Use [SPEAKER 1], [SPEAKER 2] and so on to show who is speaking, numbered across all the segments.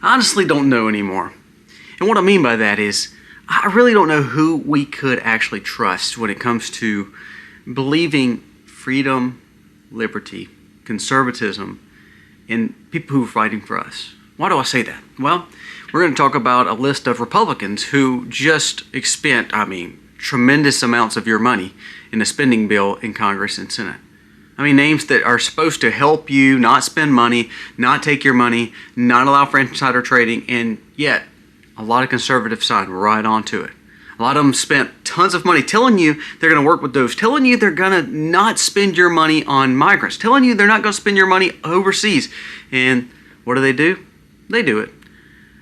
[SPEAKER 1] I honestly don't know anymore. And what I mean by that is, I really don't know who we could actually trust when it comes to believing freedom, liberty, conservatism, in people who are fighting for us. Why do I say that? Well, we're going to talk about a list of Republicans who just spent, tremendous amounts of your money in a spending bill in Congress and Senate. Names that are supposed to help you not spend money, not take your money, not allow for insider trading, and yet a lot of conservatives signed right onto it. A lot of them spent tons of money telling you they're going to work with those, telling you they're going to not spend your money on migrants, telling you they're not going to spend your money overseas. And what do? They do it.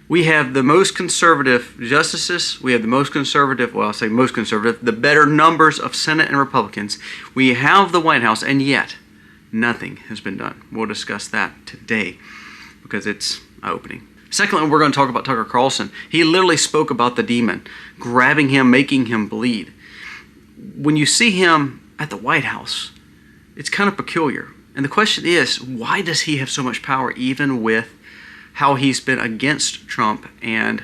[SPEAKER 1] We have the most conservative justices. We have the most conservative, well, I'll say most conservative, the better numbers of Senate and Republicans. We have the White House, and yet nothing has been done. We'll discuss that today because it's eye-opening. Secondly, we're going to talk about Tucker Carlson. He literally spoke about the demon, grabbing him, making him bleed. When you see him at the White House, it's kind of peculiar. And the question is, why does he have so much power, even with how he's been against Trump and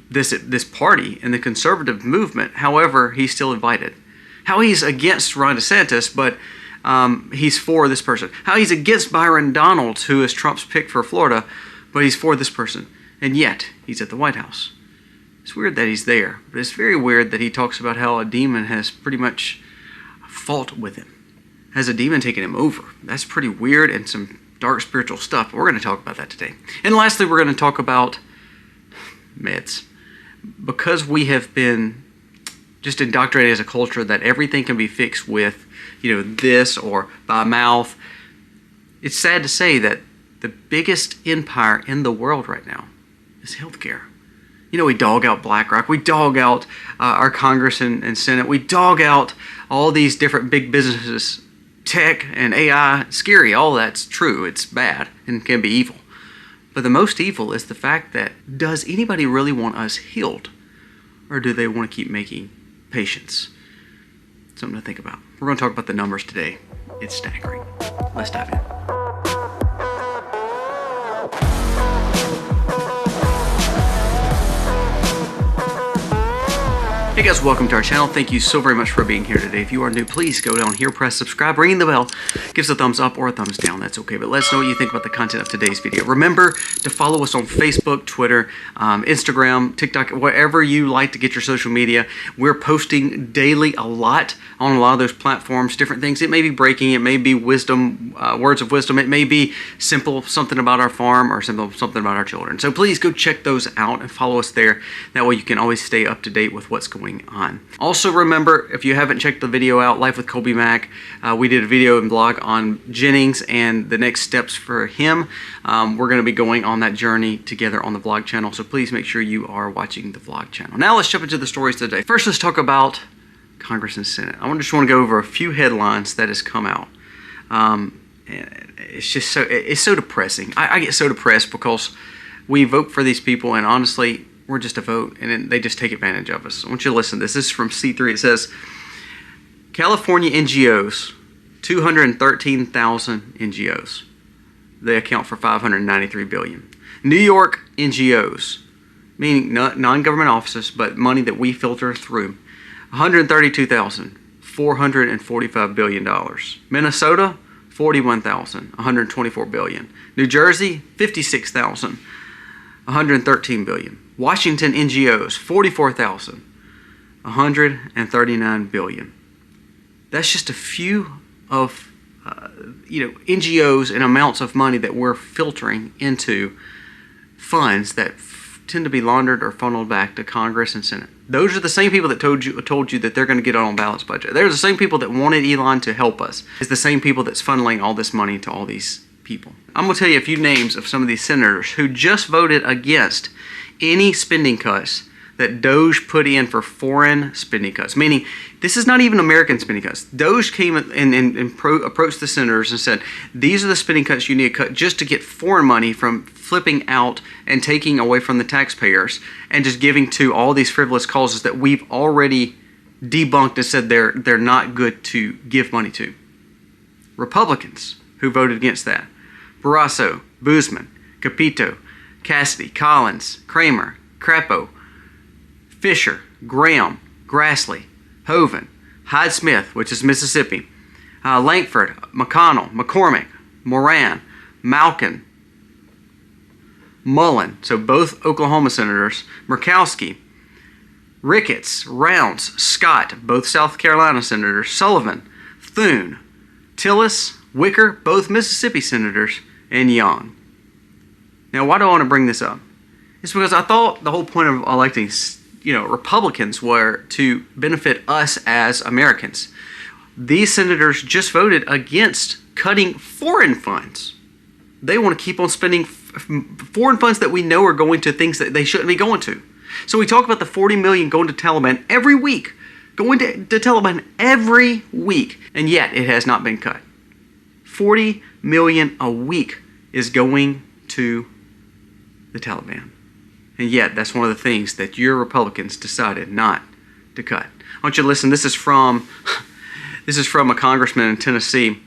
[SPEAKER 1] this party and the conservative movement? However, he's still invited. How he's against Ron DeSantis, but he's for this person. How he's against Byron Donalds, who is Trump's pick for Florida, but he's for this person. And yet, he's at the White House. It's weird that he's there, but it's very weird that he talks about how a demon has pretty much fought with him. Has a demon taken him over? That's pretty weird and some dark spiritual stuff. We're going to talk about that today. And lastly, we're going to talk about meds. Because we have been just indoctrinated as a culture that everything can be fixed with, this or by mouth. It's sad to say that the biggest empire in the world right now is healthcare. We dog out BlackRock. We dog out our Congress and Senate. We dog out all these different big businesses. Tech and AI, scary. All that's true. It's bad and can be evil. But the most evil is the fact that, does anybody really want us healed? Or do they want to keep making patients? Something to think about. We're going to talk about the numbers today. It's staggering. Let's dive in. Hey guys, welcome to our channel. Thank you so very much for being here today. If you are new, please go down here, press subscribe, ring the bell, give us a thumbs up or a thumbs down. That's okay, but let us know what you think about the content of today's video. Remember to follow us on Facebook, Twitter, Instagram, TikTok, wherever you like to get your social media. We're posting daily a lot on a lot of those platforms, different things. It may be breaking, it may be wisdom, words of wisdom, it may be simple, something about our farm, or simple, something about our children. So please go check those out and follow us there. That way you can always stay up to date with what's going on. Also remember, if you haven't checked the video out, Life with Colby Mack, we did a video and blog on Jennings and the next steps for him. We're going to be going on that journey together on the vlog channel, so please make sure you are watching the vlog channel. Now let's jump into the stories today. First, let's talk about Congress and Senate. I just want to go over a few headlines that has come out. It's so depressing. I get so depressed because we vote for these people, and honestly, we're just a vote, and then they just take advantage of us. I want you to listen to this. This is from C3. It says, California NGOs, 213,000 NGOs. They account for $593 billion. New York NGOs, meaning non-government offices, but money that we filter through, $132,445 billion. Minnesota, $41,124 billion. New Jersey, $56,113 billion. Washington NGOs, $44,139 billion. That's just a few of NGOs and amounts of money that we're filtering into funds that tend to be laundered or funneled back to Congress and Senate. Those are the same people that told you that they're going to get on a balanced budget. They're the same people that wanted Elon to help us. It's the same people that's funneling all this money to all these people. I'm going to tell you a few names of some of these senators who just voted against any spending cuts that DOJ put in for foreign spending cuts, meaning this is not even American spending cuts. DOJ came and approached the senators and said, these are the spending cuts you need to cut just to get foreign money from flipping out and taking away from the taxpayers and just giving to all these frivolous causes that we've already debunked and said they're not good to give money to. Republicans who voted against that: Barrasso, Boozman, Capito, Cassidy, Collins, Kramer, Crapo, Fisher, Graham, Grassley, Hoven, Hyde-Smith, which is Mississippi, Lankford, McConnell, McCormick, Moran, Malkin, Mullen, so both Oklahoma senators, Murkowski, Ricketts, Rounds, Scott, both South Carolina senators, Sullivan, Thune, Tillis, Wicker, both Mississippi senators, and Young. Now, why do I want to bring this up? It's because I thought the whole point of electing, Republicans were to benefit us as Americans. These senators just voted against cutting foreign funds. They want to keep on spending foreign funds that we know are going to things that they shouldn't be going to. So we talk about the $40 million going to Taliban every week, going to Taliban every week, and yet it has not been cut. $40 million a week is going to the Taliban. And yet, that's one of the things that your Republicans decided not to cut. I want you to listen. This is from a congressman in Tennessee.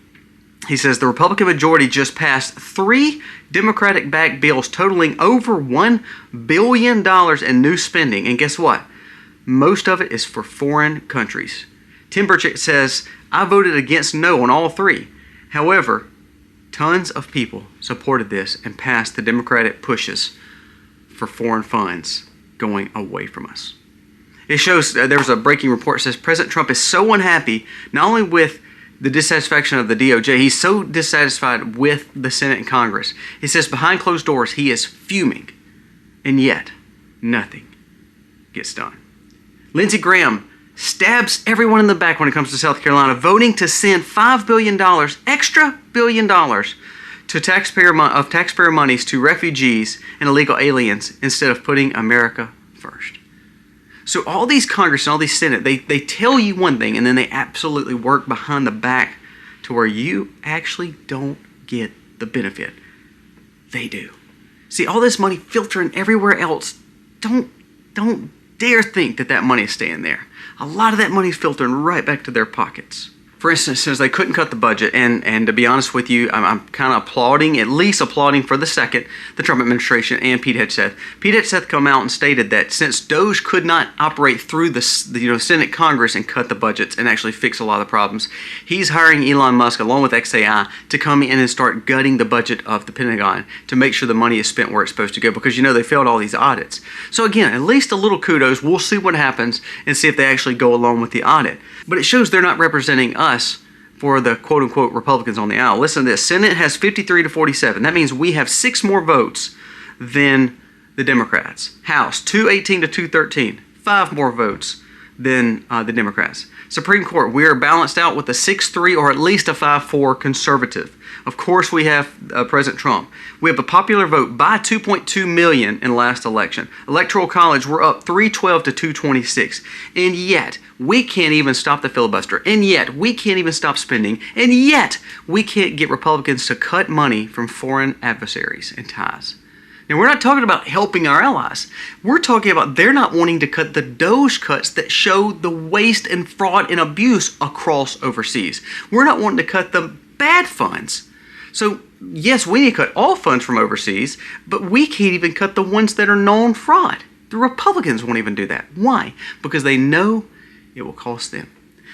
[SPEAKER 1] He says the Republican majority just passed 3 Democratic-backed bills totaling over $1 billion in new spending. And guess what? Most of it is for foreign countries. Tim Burchett says, I voted against no on all 3. However, tons of people supported this and passed the Democratic pushes for foreign funds going away from us. It shows, there was a breaking report that says President Trump is so unhappy, not only with the dissatisfaction of the DOJ, he's so dissatisfied with the Senate and Congress. He says behind closed doors he is fuming, and yet nothing gets done. Lindsey Graham stabs everyone in the back when it comes to South Carolina, voting to send $5 billion, extra $1 billion, to taxpayer monies to refugees and illegal aliens instead of putting America first. So all these Congress and all these Senate, they tell you one thing and then they absolutely work behind the back to where you actually don't get the benefit. They do. See, all this money filtering everywhere else, don't dare think that money is staying there. A lot of that money is filtering right back to their pockets. For instance, since they couldn't cut the budget, and to be honest with you, I'm kind of at least applauding for the second, the Trump administration and Pete Hegseth. Pete Hegseth come out and stated that since DOJ could not operate through the Senate, Congress and cut the budgets and actually fix a lot of the problems, he's hiring Elon Musk along with XAI to come in and start gutting the budget of the Pentagon to make sure the money is spent where it's supposed to go, because they failed all these audits. So again, at least a little kudos. We'll see what happens and see if they actually go along with the audit. But it shows they're not representing us for the quote-unquote Republicans on the aisle. Listen to this. Senate has 53 to 47. That means we have 6 more votes than the Democrats. House, 218 to 213. 5 more votes than the Democrats. Supreme Court, we are balanced out with a 6-3 or at least a 5-4 conservative. Of course, we have President Trump. We have a popular vote by 2.2 million in the last election. Electoral College, we're up 312 to 226. And yet, we can't even stop the filibuster. And yet, we can't even stop spending. And yet, we can't get Republicans to cut money from foreign adversaries and ties. Now, we're not talking about helping our allies. We're talking about they're not wanting to cut the DOJ cuts that show the waste and fraud and abuse across overseas. We're not wanting to cut the bad funds. So, yes, we need to cut all funds from overseas, but we can't even cut the ones that are known fraud. The Republicans won't even do that. Why? Because they know it will cost them.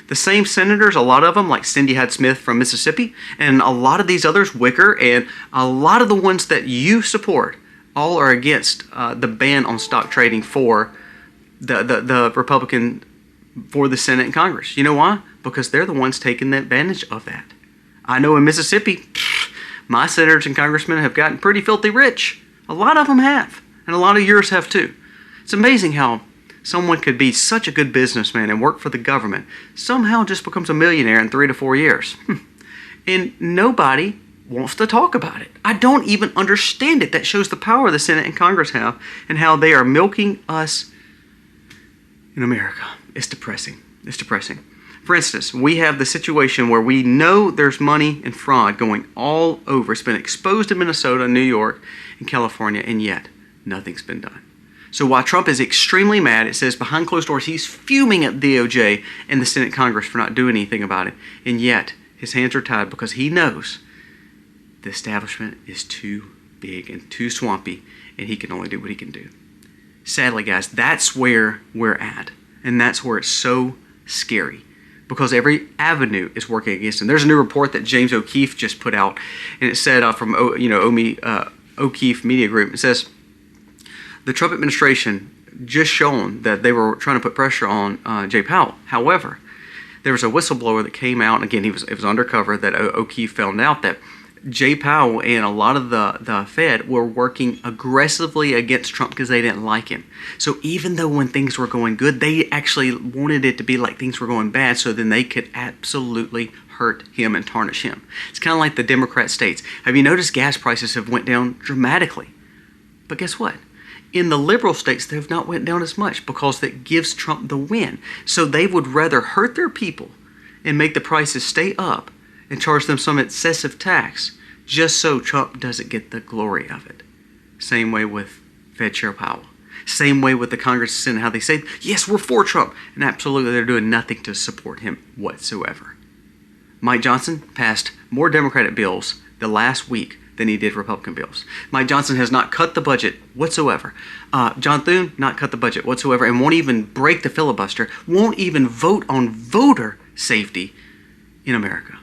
[SPEAKER 1] The same senators, a lot of them, like Cindy Hyde-Smith from Mississippi, and a lot of these others, Wicker, and a lot of the ones that you support, all are against the ban on stock trading for the Republican, for the Senate and Congress. You know why? Because they're the ones taking advantage of that. I know in Mississippi, my senators and congressmen have gotten pretty filthy rich. A lot of them have, and a lot of yours have too. It's amazing how someone could be such a good businessman and work for the government, somehow just becomes a millionaire in 3 to 4 years. And nobody wants to talk about it. I don't even understand it. That shows the power the Senate and Congress have and how they are milking us in America. It's depressing. It's depressing. For instance, we have the situation where we know there's money and fraud going all over. It's been exposed in Minnesota, New York, and California, and yet nothing's been done. So while Trump is extremely mad, it says behind closed doors he's fuming at DOJ and the Senate Congress for not doing anything about it, and yet his hands are tied because he knows the establishment is too big and too swampy, and he can only do what he can do. Sadly, guys, that's where we're at, and that's where it's so scary, because every avenue is working against him. There's a new report that James O'Keefe just put out, and it said from O'Keefe Media Group, it says the Trump administration just shown that they were trying to put pressure on Jay Powell. However, there was a whistleblower that came out, and again, it was undercover, that O'Keefe found out that Jay Powell and a lot of the Fed were working aggressively against Trump because they didn't like him. So even though when things were going good, they actually wanted it to be like things were going bad, so then they could absolutely hurt him and tarnish him. It's kind of like the Democrat states. Have you noticed gas prices have went down dramatically? But guess what? In the liberal states, they have not went down as much because that gives Trump the win. So they would rather hurt their people and make the prices stay up and charge them some excessive tax just so Trump doesn't get the glory of it. Same way with Fed Chair Powell. Same way with the Congress and Senate, how they say, yes, we're for Trump. And absolutely, they're doing nothing to support him whatsoever. Mike Johnson passed more Democratic bills the last week than he did Republican bills. Mike Johnson has not cut the budget whatsoever. John Thune, not cut the budget whatsoever, and won't even break the filibuster, won't even vote on voter safety in America.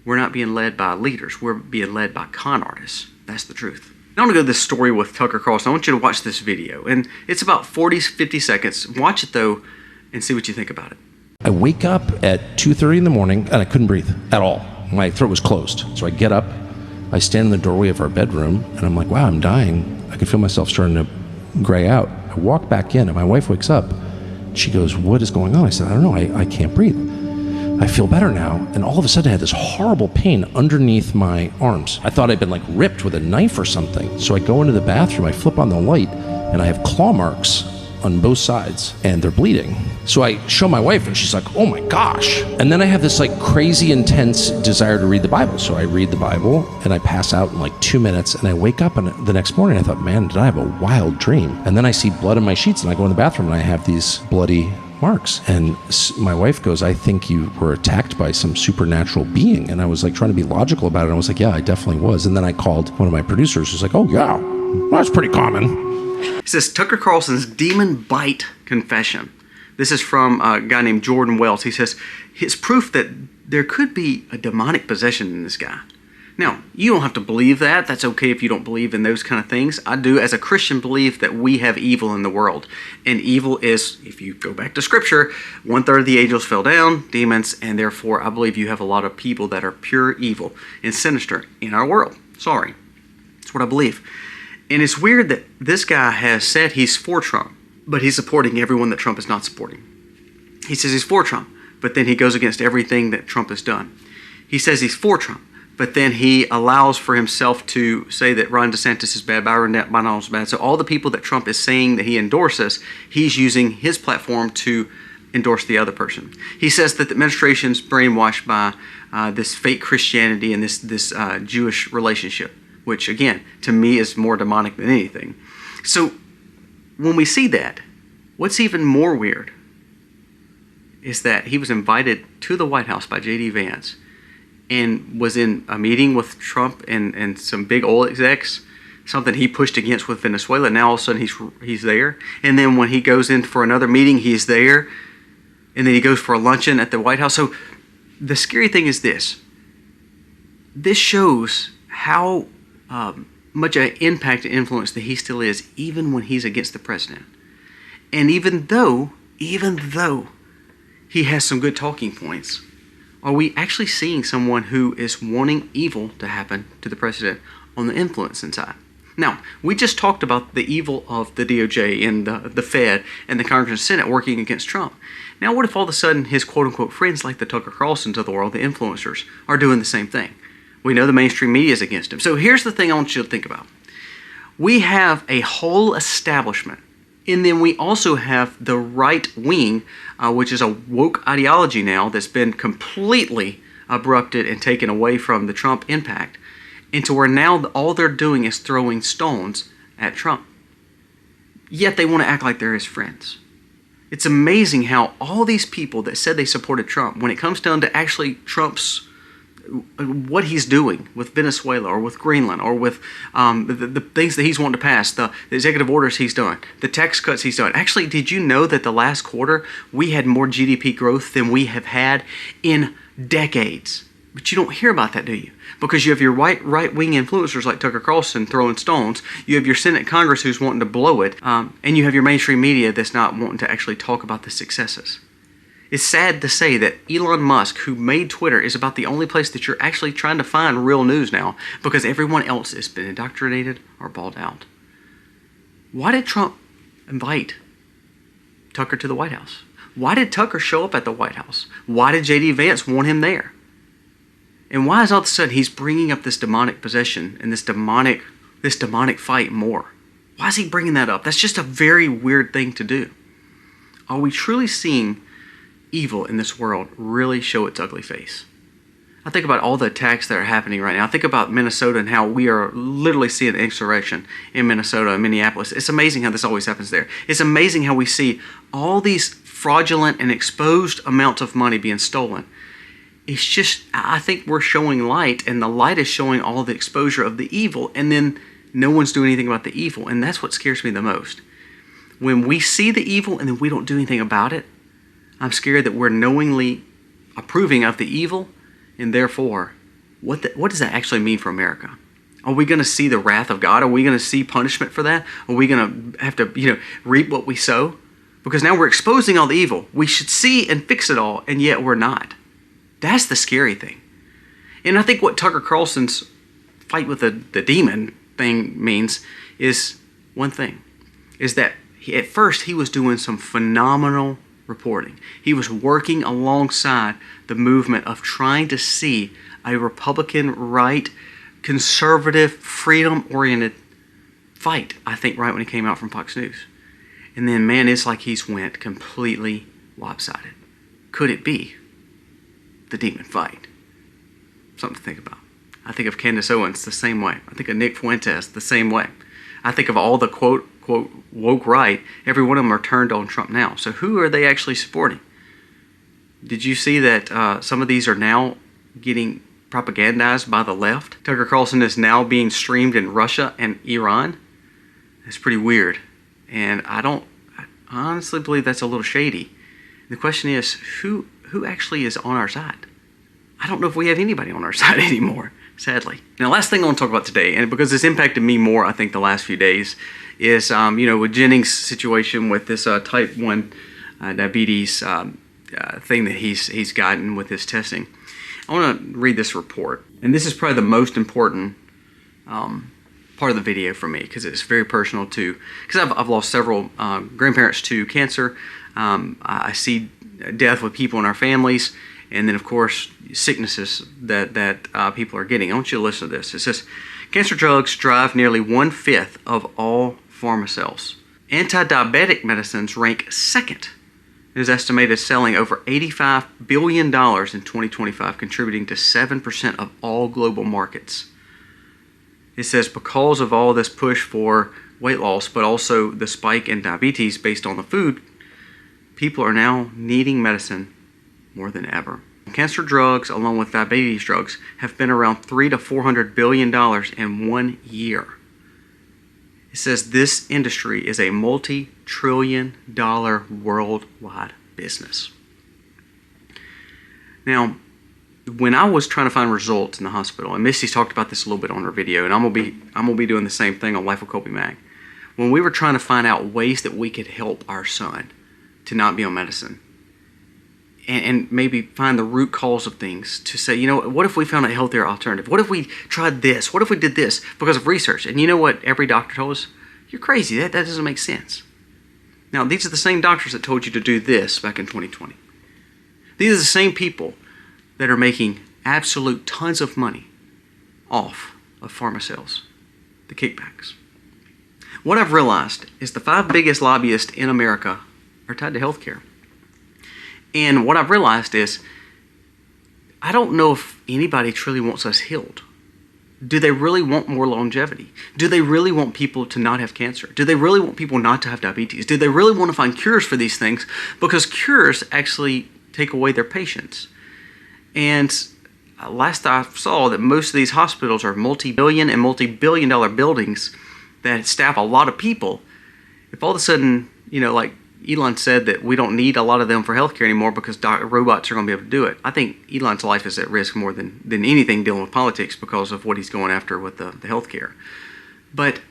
[SPEAKER 1] We're not being led by leaders. We're being led by con artists. That's the truth. Now I want to go to this story with Tucker Carlson. I want you to watch this video, and it's about 50 seconds. Watch it, though, and see what you think about it.
[SPEAKER 2] I wake up at 2:30 in the morning, and I couldn't breathe at all. My throat was closed. So I get up, I stand in the doorway of our bedroom, and I'm like, wow, I'm dying. I can feel myself starting to gray out. I walk back in, and my wife wakes up. She goes, what is going on? I said, I don't know, I can't breathe. I feel better now, and all of a sudden I had this horrible pain underneath my arms. I thought I'd been like ripped with a knife or something. So I go into the bathroom, I flip on the light, and I have claw marks on both sides, and they're bleeding. So I show my wife, and she's like, oh my gosh. And then I have this like crazy intense desire to read the Bible. So I read the Bible, and I pass out in like 2 minutes, and I wake up, and the next morning I thought, man, did I have a wild dream? And then I see blood in my sheets, and I go in the bathroom, and I have these bloody marks. And my wife goes, I think you were attacked by some supernatural being. And I was like trying to be logical about it. I was like, yeah, I definitely was. And then I called one of my producers who's like, oh yeah, well, that's pretty common.
[SPEAKER 1] It says Tucker Carlson's demon bite confession. This is from a guy named Jordan Wells. He says it's proof that there could be a demonic possession in this guy. Now, you don't have to believe that. That's okay if you don't believe in those kind of things. I do, as a Christian, believe that we have evil in the world. And evil is, if you go back to Scripture, 1/3 of the angels fell down, demons, and therefore I believe you have a lot of people that are pure evil and sinister in our world. Sorry. That's what I believe. And it's weird that this guy has said he's for Trump, but he's supporting everyone that Trump is not supporting. He says he's for Trump, but then he goes against everything that Trump has done. He says he's for Trump, but then he allows for himself to say that Ron DeSantis is bad, Byron Donald is bad. So all the people that Trump is saying that he endorses, he's using his platform to endorse the other person. He says that the administration's brainwashed by this fake Christianity and this Jewish relationship, which again, to me is more demonic than anything. So when we see that, what's even more weird is that he was invited to the White House by J.D. Vance and was in a meeting with Trump and some big oil execs, something he pushed against with Venezuela. Now all of a sudden he's there. And then when he goes in for another meeting, he's there. And then he goes for a luncheon at the White House. So the scary thing is this. This shows how much an impact and influence that he still is, even when he's against the president. And even though he has some good talking points, are we actually seeing someone who is wanting evil to happen to the president on the influencing side? Now, we just talked about the evil of the DOJ and the Fed and the Congress and Senate working against Trump. Now, what if all of a sudden his quote-unquote friends like the Tucker Carlsons of the world, the influencers, are doing the same thing? We know the mainstream media is against him. So here's the thing I want you to think about. We have a whole establishment, and then we also have the right wing, which is a woke ideology now that's been completely abrupted and taken away from the Trump impact, into where now all they're doing is throwing stones at Trump. Yet they want to act like they're his friends. It's amazing how all these people that said they supported Trump, when it comes down to actually Trump's what he's doing with Venezuela or with Greenland or with the things that he's wanting to pass, the executive orders he's done, the tax cuts he's done. Actually, did you know that the last quarter we had more GDP growth than we have had in decades? But you don't hear about that, do you? Because you have your right-wing influencers like Tucker Carlson throwing stones. You have your Senate Congress who's wanting to blow it. And you have your mainstream media that's not wanting to actually talk about the successes. It's sad to say that Elon Musk, who made Twitter, is about the only place that you're actually trying to find real news now because everyone else has been indoctrinated or balled out. Why did Trump invite Tucker to the White House? Why did Tucker show up at the White House? Why did J.D. Vance want him there? And why is all of a sudden he's bringing up this demonic possession and this demonic fight more? Why is he bringing that up? That's just a very weird thing to do. Are we truly seeing evil in this world really show its ugly face? I think about all the attacks that are happening right now. I think about Minnesota and how we are literally seeing insurrection in Minnesota and Minneapolis. It's amazing how this always happens there. It's amazing how we see all these fraudulent and exposed amounts of money being stolen. It's just, I think we're showing light, and the light is showing all the exposure of the evil, and then no one's doing anything about the evil, and that's what scares me the most. When we see the evil and then we don't do anything about it, I'm scared that we're knowingly approving of the evil, and therefore, what does that actually mean for America? Are we going to see the wrath of God? Are we going to see punishment for that? Are we going to have to, reap what we sow? Because now we're exposing all the evil. We should see and fix it all, and yet we're not. That's the scary thing. And I think what Tucker Carlson's fight with the demon thing means is one thing, is that at first he was doing some phenomenal reporting. He was working alongside the movement of trying to see a Republican, right, conservative, freedom-oriented fight, I think, right when he came out from Fox News. And then, man, it's like he's went completely lopsided. Could it be the demon fight? Something to think about. I think of Candace Owens the same way. I think of Nick Fuentes the same way. I think of all the quote woke right. Every one of them are turned on Trump now. So who are they actually supporting? Did you see that some of these are now getting propagandized by the left? Tucker Carlson is now being streamed in Russia and Iran. That's pretty weird. And I honestly believe that's a little shady. The question is, who actually is on our side? I don't know if we have anybody on our side anymore, sadly. Now, last thing I want to talk about today, and because it's impacted me more, I think, the last few days, is, with Jennings' situation with this type 1 diabetes thing that he's gotten with his testing. I want to read this report. And this is probably the most important part of the video for me, because it's very personal too. Because I've lost several grandparents to cancer. I see death with people in our families, and then of course sicknesses that people are getting. I want you to listen to this. It says, cancer drugs drive nearly 1/5 of all pharma sales. Anti-diabetic medicines rank second. It is estimated selling over $85 billion in 2025, contributing to 7% of all global markets. It says because of all this push for weight loss, but also the spike in diabetes based on the food, people are now needing medicine more than ever. Cancer drugs, along with diabetes drugs, have been around $300 to $400 billion in 1 year. It says this industry is a multi-trillion-dollar worldwide business. Now, when I was trying to find results in the hospital, and Misty's talked about this a little bit on her video, and I'm gonna be doing the same thing on Life with Colby Mag. When we were trying to find out ways that we could help our son to not be on medicine, and maybe find the root cause of things, to say, what if we found a healthier alternative? What if we tried this? What if we did this? Because of research. And you know what every doctor told us? You're crazy. That doesn't make sense. Now, these are the same doctors that told you to do this back in 2020. These are the same people that are making absolute tons of money off of pharma sales, the kickbacks. What I've realized is the 5 biggest lobbyists in America are tied to healthcare. And what I've realized is, I don't know if anybody truly wants us healed. Do they really want more longevity? Do they really want people to not have cancer? Do they really want people not to have diabetes? Do they really want to find cures for these things? Because cures actually take away their patience. And last I saw, that most of these hospitals are multi-billion and multi-billion-dollar buildings that staff a lot of people. If all of a sudden, like Elon said, that we don't need a lot of them for healthcare anymore because robots are going to be able to do it, I think Elon's life is at risk more than anything dealing with politics because of what he's going after with the healthcare. But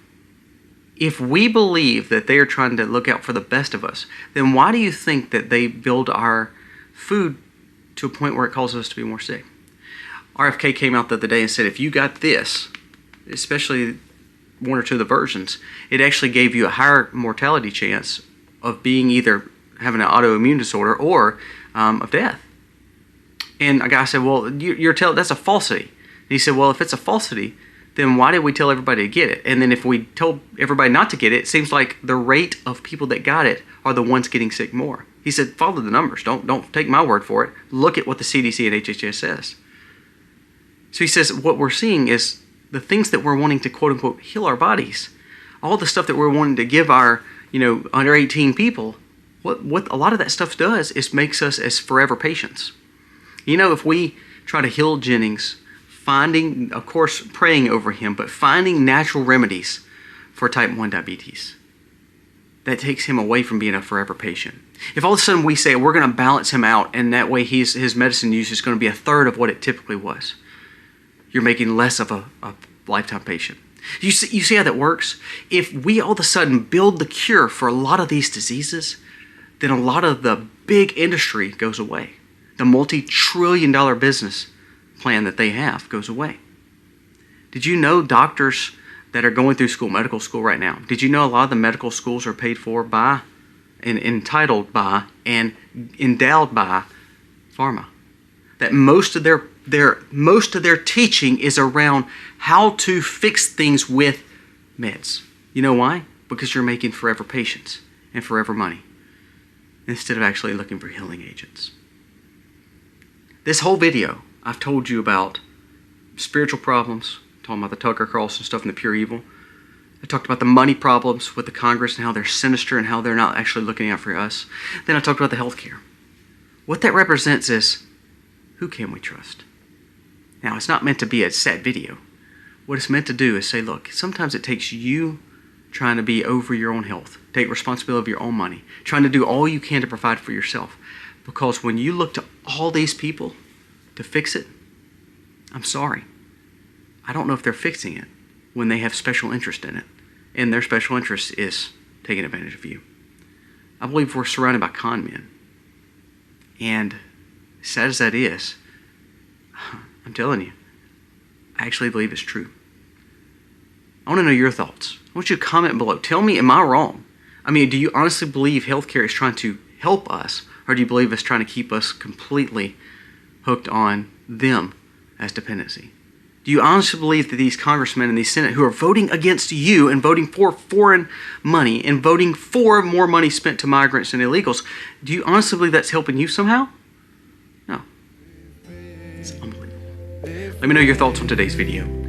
[SPEAKER 1] if we believe that they are trying to look out for the best of us, then why do you think that they build our food to a point where it causes us to be more sick? RFK came out the other day and said if you got this, especially one or two of the versions, it actually gave you a higher mortality chance of being either having an autoimmune disorder or of death. And a guy said, well, you're telling that's a falsity. And he said, well, if it's a falsity, then why did we tell everybody to get it? And then if we told everybody not to get it, it seems like the rate of people that got it are the ones getting sick more. He said, follow the numbers. Don't take my word for it. Look at what the CDC and HHS says. So he says what we're seeing is the things that we're wanting to quote unquote heal our bodies, all the stuff that we're wanting to give our under 18 people, what a lot of that stuff does is makes us as forever patients. If we try to heal Jennings, finding, of course, praying over him, but finding natural remedies for type 1 diabetes, that takes him away from being a forever patient. If all of a sudden we say we're going to balance him out and that way his medicine use is going to be a third of what it typically was, you're making less of a lifetime patient. You see how that works? If we all of a sudden build the cure for a lot of these diseases, then a lot of the big industry goes away. The multi-trillion-dollar business plan that they have goes away. Did you know doctors that are going through medical school right now, did you know a lot of the medical schools are paid for by and entitled by and endowed by pharma? That most of their teaching is around how to fix things with meds. You know why? Because you're making forever patients and forever money instead of actually looking for healing agents. This whole video, I've told you about spiritual problems, talking about the Tucker Carlson stuff and the pure evil. I talked about the money problems with the Congress and how they're sinister and how they're not actually looking out for us. Then I talked about the healthcare. What that represents is, who can we trust? Now, it's not meant to be a sad video. What it's meant to do is say, look, sometimes it takes you trying to be over your own health, take responsibility of your own money, trying to do all you can to provide for yourself. Because when you look to all these people to fix it, I'm sorry, I don't know if they're fixing it when they have special interest in it. And their special interest is taking advantage of you. I believe we're surrounded by con men. And sad as that is, I'm telling you, I actually believe it's true. I want to know your thoughts. I want you to comment below. Tell me, am I wrong? I mean, do you honestly believe healthcare is trying to help us, or do you believe it's trying to keep us completely hooked on them as dependency? Do you honestly believe that these congressmen and these Senate who are voting against you and voting for foreign money and voting for more money spent to migrants and illegals, do you honestly believe that's helping you somehow? No. It's unbelievable. Let me know your thoughts on today's video.